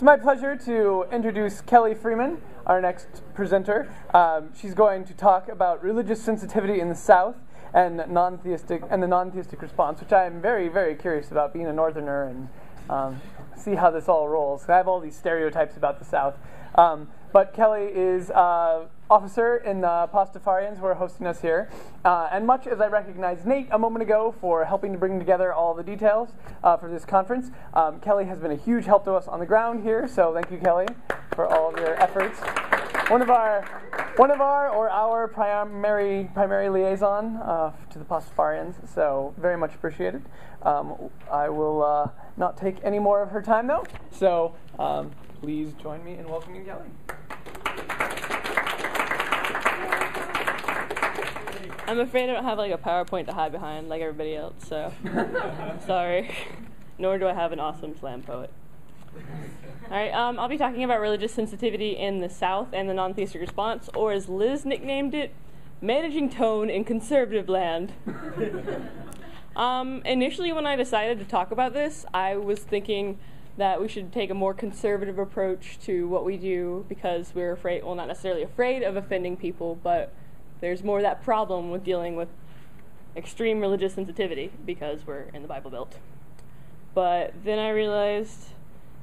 It's my pleasure to introduce Kelley Freeman, our next presenter. She's going to talk about religious sensitivity in the South and the non-theistic response, which I am very, very curious about, being a Northerner, and see how this all rolls. I have all these stereotypes about the South. But Kelley is officer in the Pastafarians who are hosting us here. And much as I recognized Nate a moment ago for helping to bring together all the details for this conference, Kelley has been a huge help to us on the ground here, so thank you, Kelley, for all of your efforts. Our primary liaison to the Pastafarians, so very much appreciated. I will not take any more of her time, though, so please join me in welcoming Kelley. I'm afraid I don't have like a PowerPoint to hide behind like everybody else, so sorry. Nor do I have an awesome slam poet. Alright, I'll be talking about religious sensitivity in the South and the non-theistic response, or as Liz nicknamed it, managing tone in conservative land. Initially when I decided to talk about this, I was thinking that we should take a more conservative approach to what we do because we're afraid, well, not necessarily afraid of offending people, but there's more of that problem with dealing with extreme religious sensitivity because we're in the Bible Belt. But then I realized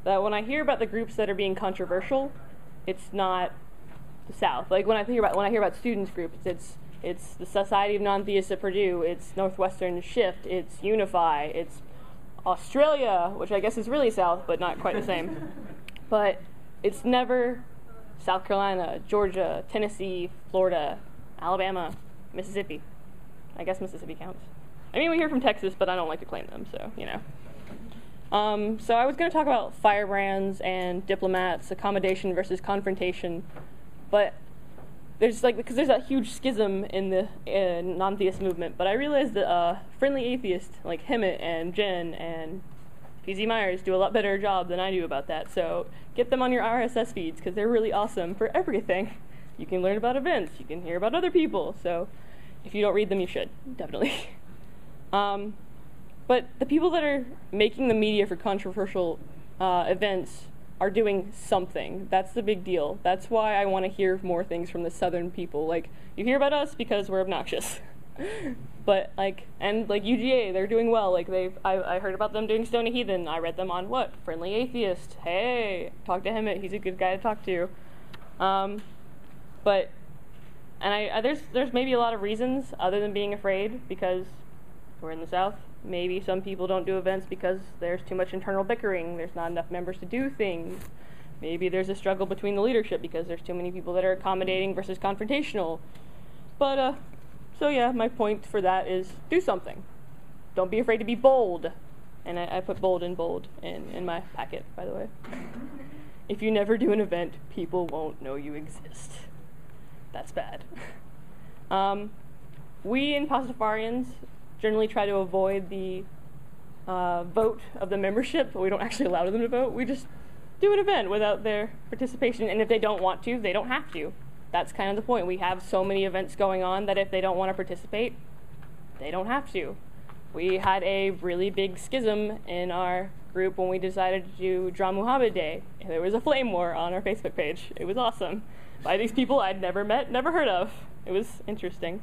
that when I hear about the groups that are being controversial, it's not the South. Like when I hear about students groups, it's the Society of Non-Theists at Purdue, it's Northwestern Shift, it's Unify, it's Australia, which I guess is really South, but not quite the same. But it's never South Carolina, Georgia, Tennessee, Florida, Alabama, Mississippi. I guess Mississippi counts. I mean, we hear from Texas, but I don't like to claim them, so, you know. So I was going to talk about firebrands and diplomats, accommodation versus confrontation, but there's because there's a huge schism in the non-theist movement, but I realized that friendly atheists like Hemet and Jen and PZ Myers do a lot better job than I do about that, so get them on your RSS feeds because they're really awesome for everything. You can learn about events, you can hear about other people, so if you don't read them, you should, definitely. But the people that are making the media for controversial events are doing something. That's the big deal. That's why I want to hear more things from the Southern people. Like, you hear about us because we're obnoxious. But, UGA, they're doing well. Like, I heard about them doing Stony Heathen. I read them on, Friendly Atheist. Hey, talk to him. He's a good guy to talk to. There's maybe a lot of reasons other than being afraid because we're in the South. Maybe some people don't do events because there's too much internal bickering. There's not enough members to do things. Maybe there's a struggle between the leadership because there's too many people that are accommodating versus confrontational. But, so yeah, my point for that is do something. Don't be afraid to be bold. And I put bold in my packet, by the way. If you never do an event, people won't know you exist. That's bad. We in Pastafarians generally try to avoid the vote of the membership, but we don't actually allow them to vote. We just do an event without their participation, and if they don't want to, they don't have to. That's kind of the point. We have so many events going on that if they don't want to participate, they don't have to. We had a really big schism in our group when we decided to do Draw Muhammad Day. There was a flame war on our Facebook page. It was awesome. By these people I'd never met, never heard of. It was interesting.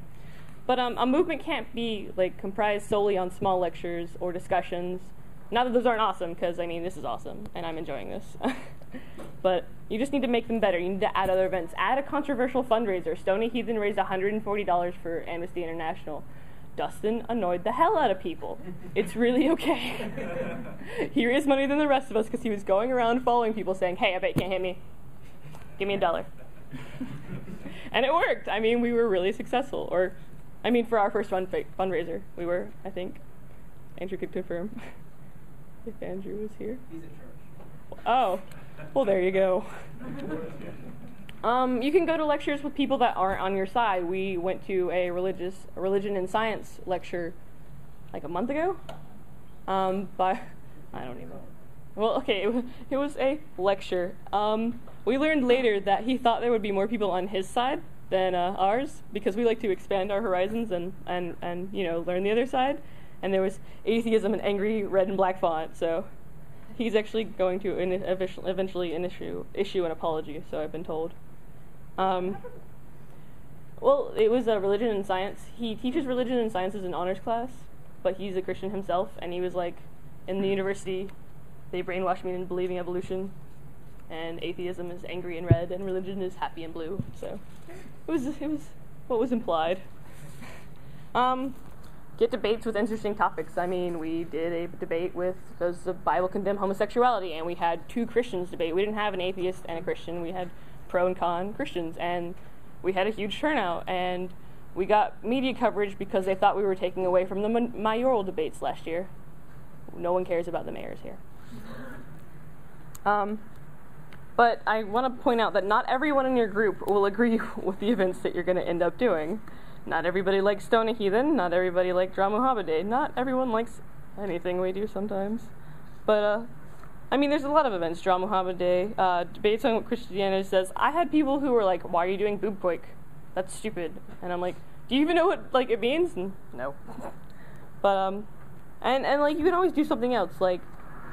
But a movement can't be comprised solely on small lectures or discussions. Not that those aren't awesome, because this is awesome, and I'm enjoying this. But you just need to make them better. You need to add other events. Add a controversial fundraiser. Stony Heathen raised $140 for Amnesty International. Dustin annoyed the hell out of people. It's really okay. He raised money than the rest of us because he was going around following people saying, hey, I bet you can't hit me. Give me $1. And it worked. We were really successful. For our first fundraiser, we were, I think. Andrew could confirm if Andrew was here. He's at church. Oh, well, there you go. You can go to lectures with people that aren't on your side. We went to a religion and science lecture a month ago. I don't even. Well, okay, it was a lecture. We learned later that he thought there would be more people on his side than ours, because we like to expand our horizons and learn the other side. And there was atheism in angry red and black font, so He's actually going to eventually issue an apology, so I've been told. Well, it was religion and science. He teaches religion and science as an honors class, but he's a Christian himself, and he was like, in the university, they brainwashed me into believing evolution, and atheism is angry and red, and religion is happy and blue. So it was what was implied. Get debates with interesting topics. I mean, we did a debate with, does the Bible condemn homosexuality? And we had 2 Christians debate. We didn't have an atheist and a Christian. We had pro and con Christians, and we had a huge turnout. And we got media coverage because they thought we were taking away from the mayoral debates last year. No one cares about the mayors here. But I want to point out that not everyone in your group will agree with the events that you're going to end up doing. Not everybody likes Stone a Heathen, not everybody likes Dra Muhammad Day, not everyone likes anything we do sometimes. But, I mean, there's a lot of events. Dra Muhammad Day, debates on what Christianity says. I had people who were like, why are you doing boob quake? That's stupid. And I'm like, do you even know what, like, it means? And, no. But, and, like, you can always do something else. Like,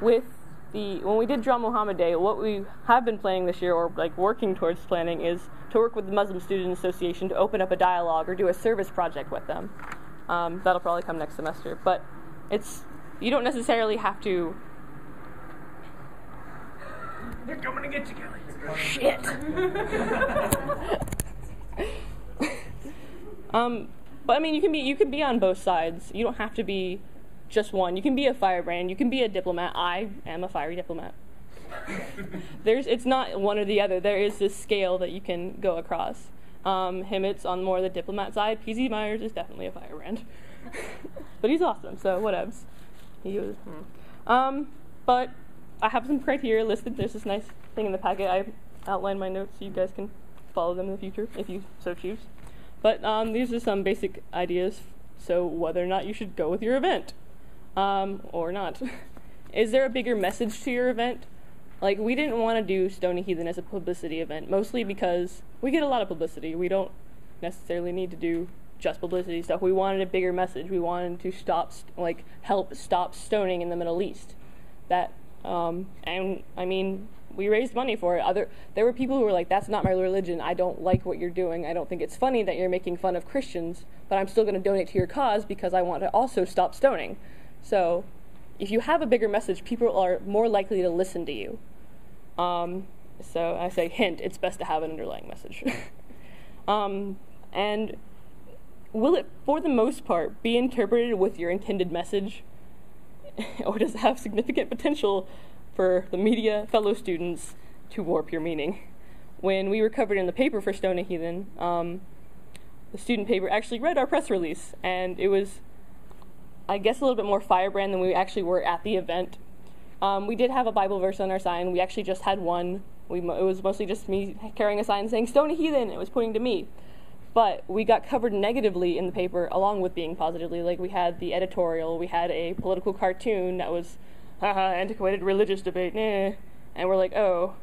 when we did Dra Muhammad Day, what we have been planning this year, or, like, working towards planning, is to work with the Muslim Student Association to open up a dialogue or do a service project with them. That'll probably come next semester. But you don't necessarily have to... They're coming to get you, Kelley. Shit! But I mean, you can be on both sides. You don't have to be just one. You can be a firebrand. You can be a diplomat. I am a fiery diplomat. It's not one or the other. There is this scale that you can go across. Himmett's on more the diplomat side. PZ Myers is definitely a firebrand. But he's awesome, so whatevs. But I have some criteria listed. There's this nice thing in the packet. I outlined my notes so you guys can follow them in the future if you so choose. But these are some basic ideas, so whether or not you should go with your event. Or not. Is there a bigger message to your event? Like, we didn't want to do Stone a Heathen as a publicity event, mostly because we get a lot of publicity. We don't necessarily need to do just publicity stuff. We wanted a bigger message. We wanted to help stop stoning in the Middle East. And I mean, we raised money for it. There were people who were like, that's not my religion. I don't like what you're doing. I don't think it's funny that you're making fun of Christians, but I'm still going to donate to your cause because I want to also stop stoning. So if you have a bigger message, people are more likely to listen to you. So I say, hint, it's best to have an underlying message. And will it, for the most part, be interpreted with your intended message? Or does it have significant potential for the media fellow students to warp your meaning? When we were covered in the paper for Stone a Heathen, the student paper actually read our press release, and it was, I guess, a little bit more firebrand than we actually were at the event. We did have a Bible verse on our sign. We actually just had one. It was mostly just me carrying a sign saying, Stone a Heathen. It was pointing to me. But we got covered negatively in the paper along with being positively. Like, we had the editorial. We had a political cartoon that was, antiquated religious debate, and we're like, oh,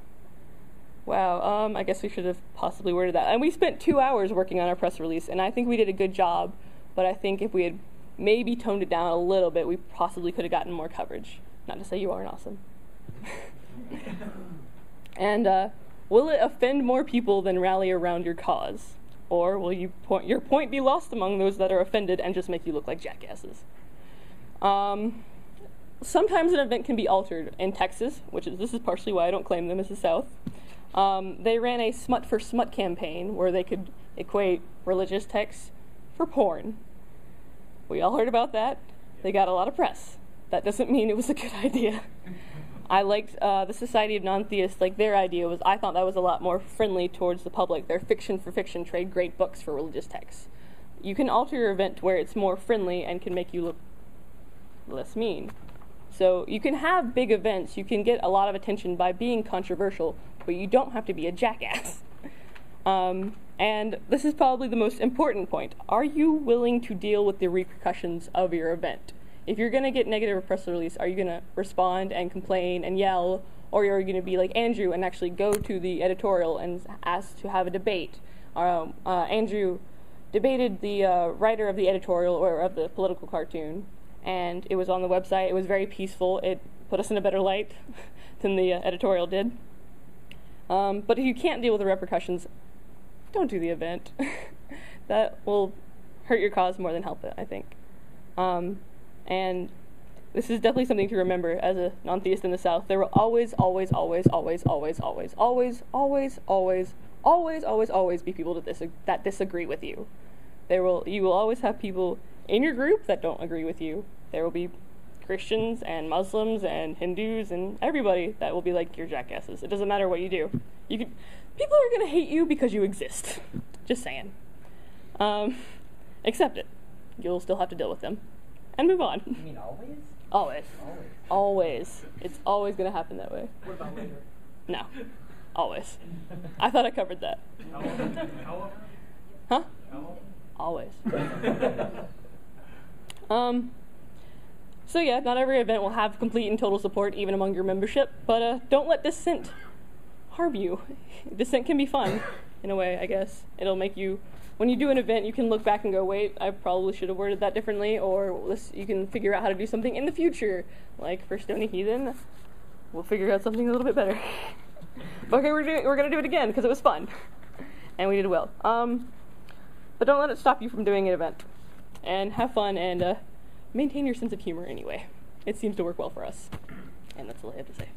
wow, I guess we should have possibly worded that. And we spent 2 hours working on our press release, and I think we did a good job. But I think if we had maybe toned it down a little bit, we possibly could have gotten more coverage. Not to say you aren't awesome. And will it offend more people than rally around your cause? Or will your point be lost among those that are offended and just make you look like jackasses? Sometimes an event can be altered. In Texas, this is partially why I don't claim them as the South, they ran a Smut for Smut campaign where they could equate religious texts for porn. We all heard about that. They got a lot of press. That doesn't mean it was a good idea. I liked the Society of Non-Theists, like their idea was, I thought that was a lot more friendly towards the public. Their fiction for fiction trade great books for religious texts. You can alter your event to where it's more friendly and can make you look less mean. So you can have big events, you can get a lot of attention by being controversial, but you don't have to be a jackass. And this is probably the most important point. Are you willing to deal with the repercussions of your event? If you're going to get negative press release, are you going to respond and complain and yell, or are you going to be like Andrew and actually go to the editorial and ask to have a debate? Andrew debated the writer of the editorial or of the political cartoon, and it was on the website. It was very peaceful. put us in a better light than the editorial did. But if you can't deal with the repercussions, don't do the event. That will hurt your cause more than help it, I think. And this is definitely something to remember as a non-theist in the South. There will always be people that disagree with you. You will always have people in your group that don't agree with you. There will be Christians and Muslims and Hindus and everybody that will be like, you're jackasses. It doesn't matter what you do. People are going to hate you because you exist. Just saying. Accept it. You'll still have to deal with them. And move on. You mean always? Always. Always. It's always going to happen that way. What about later? No. Always. I thought I covered that. How Huh? long? Always. So yeah, not every event will have complete and total support, even among your membership, but don't let dissent harm you. Dissent can be fun, in a way, I guess. It'll make you, when you do an event, you can look back and go, wait, I probably should have worded that differently, or you can figure out how to do something in the future. Like for Stony Heathen, we'll figure out something a little bit better. Okay, we're gonna do it again, because it was fun. And we did well. But don't let it stop you from doing an event. And have fun, and maintain your sense of humor anyway. It seems to work well for us. And that's all I have to say.